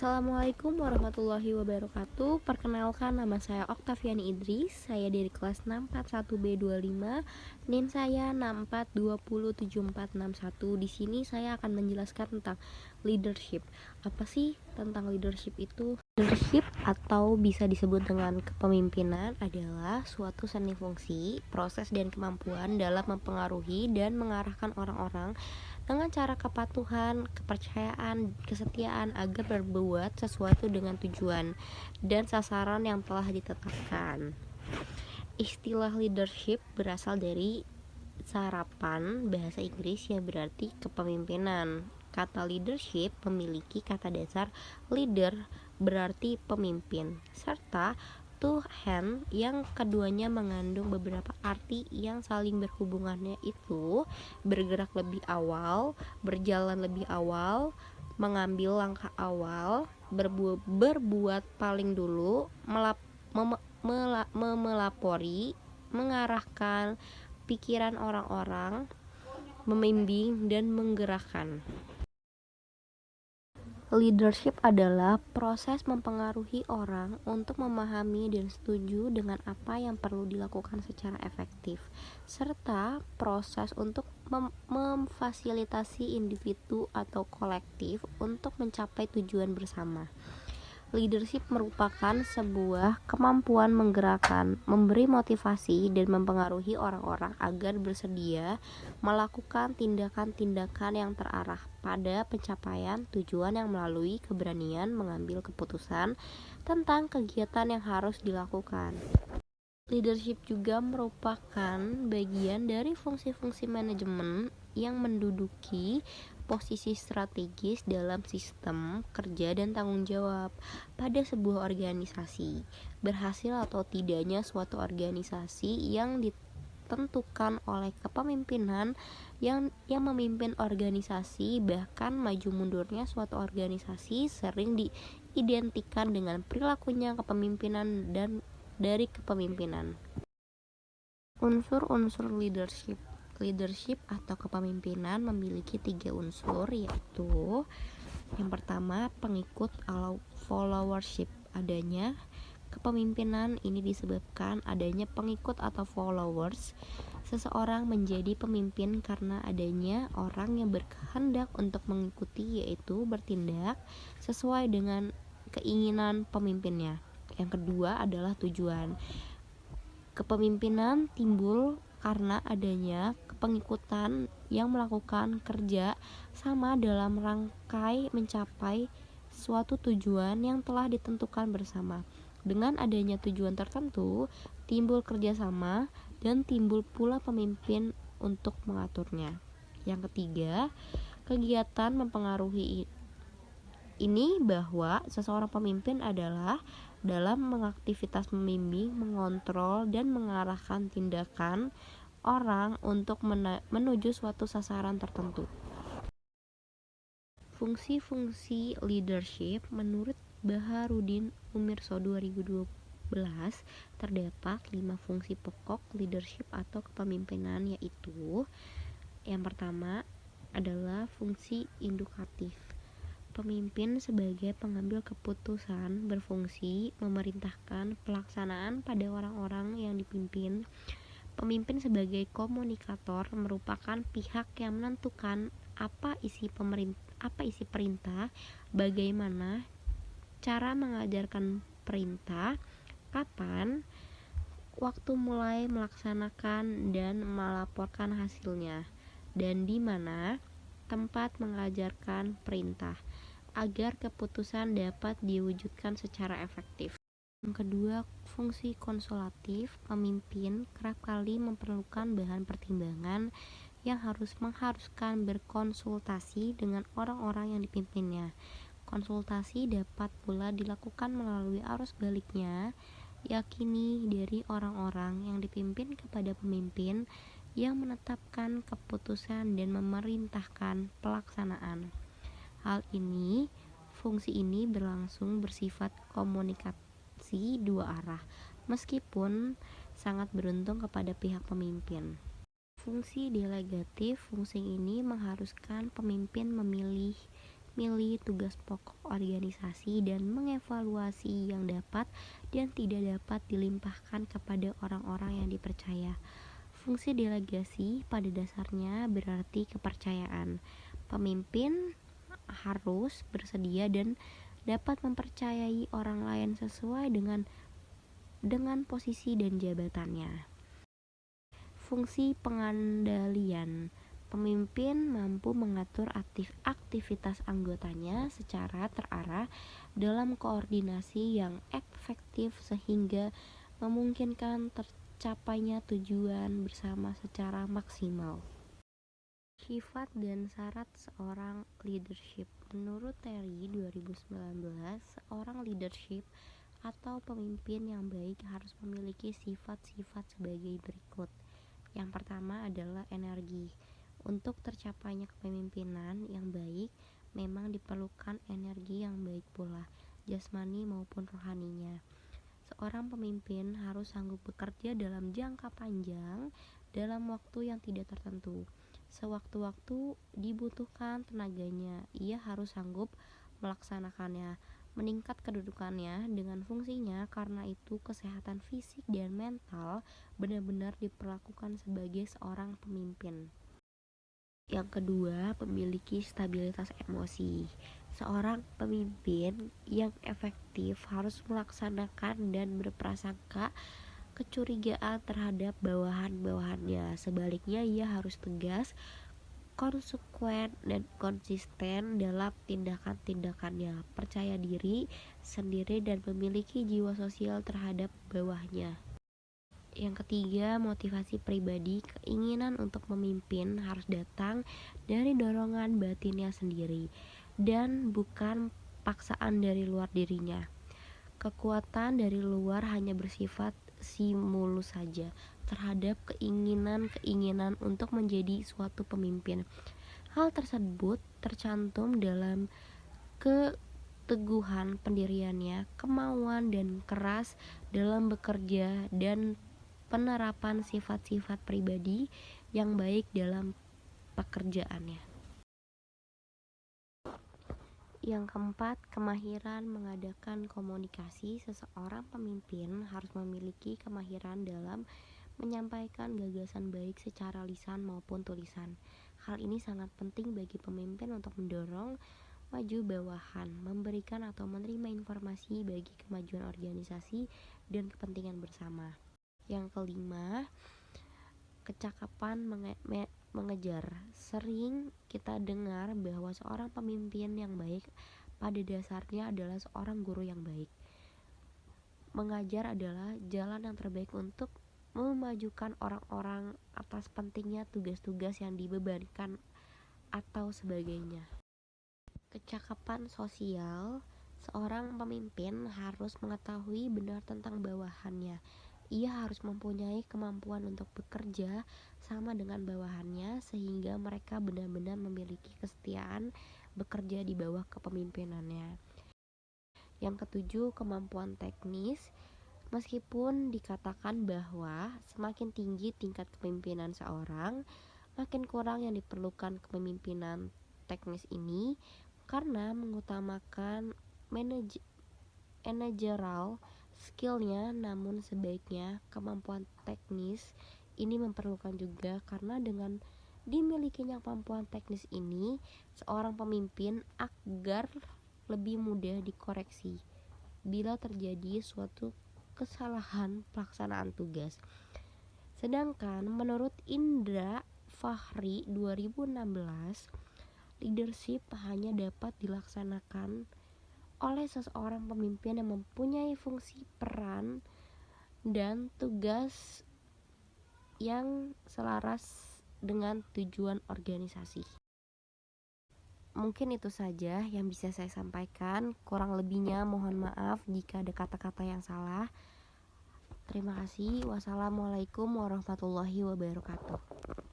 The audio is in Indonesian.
Assalamualaikum warahmatullahi wabarakatuh. Perkenalkan, nama saya Oktaviani Idris. Saya dari kelas 641B25. NIM saya 6420741. Di sini saya akan menjelaskan tentang leadership. Apa sih tentang leadership itu? Leadership atau bisa disebut dengan kepemimpinan adalah suatu seni fungsi, proses dan kemampuan dalam mempengaruhi dan mengarahkan orang-orang dengan cara kepatuhan, kepercayaan, kesetiaan agar berbuat sesuatu dengan tujuan dan sasaran yang telah ditetapkan. Istilah leadership berasal dari sarapan bahasa Inggris yang berarti kepemimpinan. Kata leadership memiliki kata dasar leader berarti pemimpin, serta to hand yang keduanya mengandung beberapa arti yang saling berhubungannya, itu bergerak lebih awal, berjalan lebih awal, mengambil langkah awal, berbuat paling dulu, melapori, mengarahkan pikiran orang-orang, membimbing dan menggerakkan. Leadership adalah proses mempengaruhi orang untuk memahami dan setuju dengan apa yang perlu dilakukan secara efektif, serta proses untuk memfasilitasi individu atau kolektif untuk mencapai tujuan bersama. Leadership merupakan sebuah kemampuan menggerakkan, memberi motivasi, dan mempengaruhi orang-orang agar bersedia melakukan tindakan-tindakan yang terarah pada pencapaian tujuan yang melalui keberanian mengambil keputusan tentang kegiatan yang harus dilakukan. Leadership juga merupakan bagian dari fungsi-fungsi manajemen yang menduduki posisi strategis dalam sistem kerja dan tanggung jawab pada sebuah organisasi. Berhasil atau tidaknya suatu organisasi yang ditentukan oleh kepemimpinan yang memimpin organisasi, bahkan maju mundurnya suatu organisasi sering diidentikan dengan perilakunya kepemimpinan dan dari kepemimpinan. Unsur-unsur leadership atau kepemimpinan memiliki 3 unsur, yaitu yang pertama pengikut atau followership. Adanya kepemimpinan ini disebabkan adanya pengikut atau followers. Seseorang menjadi pemimpin karena adanya orang yang berkehendak untuk mengikuti, yaitu bertindak sesuai dengan keinginan pemimpinnya. Yang kedua adalah tujuan. Kepemimpinan timbul karena adanya pengikutan yang melakukan kerja sama dalam rangkai mencapai suatu tujuan yang telah ditentukan bersama. Dengan adanya tujuan tertentu, timbul kerjasama dan timbul pula pemimpin untuk mengaturnya. Yang ketiga, kegiatan mempengaruhi ini bahwa seseorang pemimpin adalah dalam mengaktivitas membimbing, mengontrol, dan mengarahkan tindakan orang untuk menuju suatu sasaran tertentu. Fungsi-fungsi leadership menurut Baharudin Umirso 2012 terdapat 5 fungsi pokok leadership atau kepemimpinan, yaitu yang pertama adalah fungsi indukatif. Pemimpin sebagai pengambil keputusan berfungsi memerintahkan pelaksanaan pada orang-orang yang dipimpin. Pemimpin sebagai komunikator merupakan pihak yang menentukan apa isi perintah, bagaimana cara mengajarkan perintah, kapan, waktu mulai melaksanakan dan melaporkan hasilnya, dan di mana tempat mengajarkan perintah agar keputusan dapat diwujudkan secara efektif. Yang kedua, fungsi konsulatif. Pemimpin kerap kali memerlukan bahan pertimbangan yang mengharuskan berkonsultasi dengan orang-orang yang dipimpinnya. Konsultasi dapat pula dilakukan melalui arus baliknya, yakini dari orang-orang yang dipimpin kepada pemimpin yang menetapkan keputusan dan memerintahkan pelaksanaan. Fungsi ini berlangsung bersifat komunikasi dua arah, meskipun sangat beruntung kepada pihak pemimpin. Fungsi delegatif. Fungsi ini mengharuskan pemimpin memilih milih tugas pokok organisasi, dan mengevaluasi yang dapat dan tidak dapat dilimpahkan kepada orang-orang yang dipercaya. Fungsi delegasi pada dasarnya berarti kepercayaan. Pemimpin harus bersedia dan dapat mempercayai orang lain sesuai dengan posisi dan jabatannya. Fungsi pengandalian. Pemimpin mampu mengatur aktivitas anggotanya secara terarah dalam koordinasi yang efektif sehingga memungkinkan tercapainya tujuan bersama secara maksimal. Sifat dan syarat seorang leadership. Menurut Terry 2019, seorang leadership atau pemimpin yang baik harus memiliki sifat-sifat sebagai berikut. Yang pertama adalah energi. Untuk tercapainya kepemimpinan yang baik, memang diperlukan energi yang baik pula, jasmani maupun rohaninya. Seorang pemimpin harus sanggup bekerja dalam jangka panjang dalam waktu yang tidak tertentu. Sewaktu-waktu dibutuhkan tenaganya, ia harus sanggup melaksanakannya, meningkat kedudukannya dengan fungsinya. Karena itu kesehatan fisik dan mental benar-benar diperlakukan sebagai seorang pemimpin. Yang kedua, memiliki stabilitas emosi. Seorang pemimpin yang efektif harus melaksanakan dan berprasangka kecurigaan terhadap bawahan-bawahannya. Sebaliknya, ia harus tegas, konsekuen, dan konsisten dalam tindakan-tindakannya, percaya diri sendiri, dan memiliki jiwa sosial terhadap bawahnya. Yang ketiga, motivasi pribadi. Keinginan untuk memimpin harus datang dari dorongan batinnya sendiri dan bukan paksaan dari luar dirinya. Kekuatan dari luar hanya bersifat stimulus saja terhadap keinginan-keinginan untuk menjadi suatu pemimpin. Hal tersebut tercantum dalam keteguhan pendiriannya, kemauan dan keras dalam bekerja, dan penerapan sifat-sifat pribadi yang baik dalam pekerjaannya. Yang keempat, kemahiran mengadakan komunikasi. Seseorang pemimpin harus memiliki kemahiran dalam menyampaikan gagasan baik secara lisan maupun tulisan. Hal ini sangat penting bagi pemimpin untuk mendorong maju bawahan, memberikan atau menerima informasi bagi kemajuan organisasi dan kepentingan bersama. Yang kelima, kecakapan mengejar. Sering kita dengar bahwa seorang pemimpin yang baik pada dasarnya adalah seorang guru yang baik. Mengajar adalah jalan yang terbaik untuk memajukan orang-orang atas pentingnya tugas-tugas yang dibebankan atau sebagainya. Kecakapan sosial. Seorang pemimpin harus mengetahui benar tentang bawahannya. Ia harus mempunyai kemampuan untuk bekerja sama dengan bawahannya sehingga mereka benar-benar memiliki kesetiaan bekerja di bawah kepemimpinannya. Yang ketujuh, kemampuan teknis. Meskipun dikatakan bahwa semakin tinggi tingkat kepemimpinan seorang, makin kurang yang diperlukan kepemimpinan teknis ini karena mengutamakan managerial skillnya, namun sebaiknya kemampuan teknis ini memerlukan juga karena dengan dimilikinya kemampuan teknis ini, seorang pemimpin agar lebih mudah dikoreksi bila terjadi suatu kesalahan pelaksanaan tugas. Sedangkan menurut Indra Fahri 2016, leadership hanya dapat dilaksanakan oleh seseorang pemimpin yang mempunyai fungsi, peran, dan tugas yang selaras dengan tujuan organisasi. Mungkin itu saja yang bisa saya sampaikan. Kurang lebihnya mohon maaf jika ada kata-kata yang salah. Terima kasih. Wassalamualaikum warahmatullahi wabarakatuh.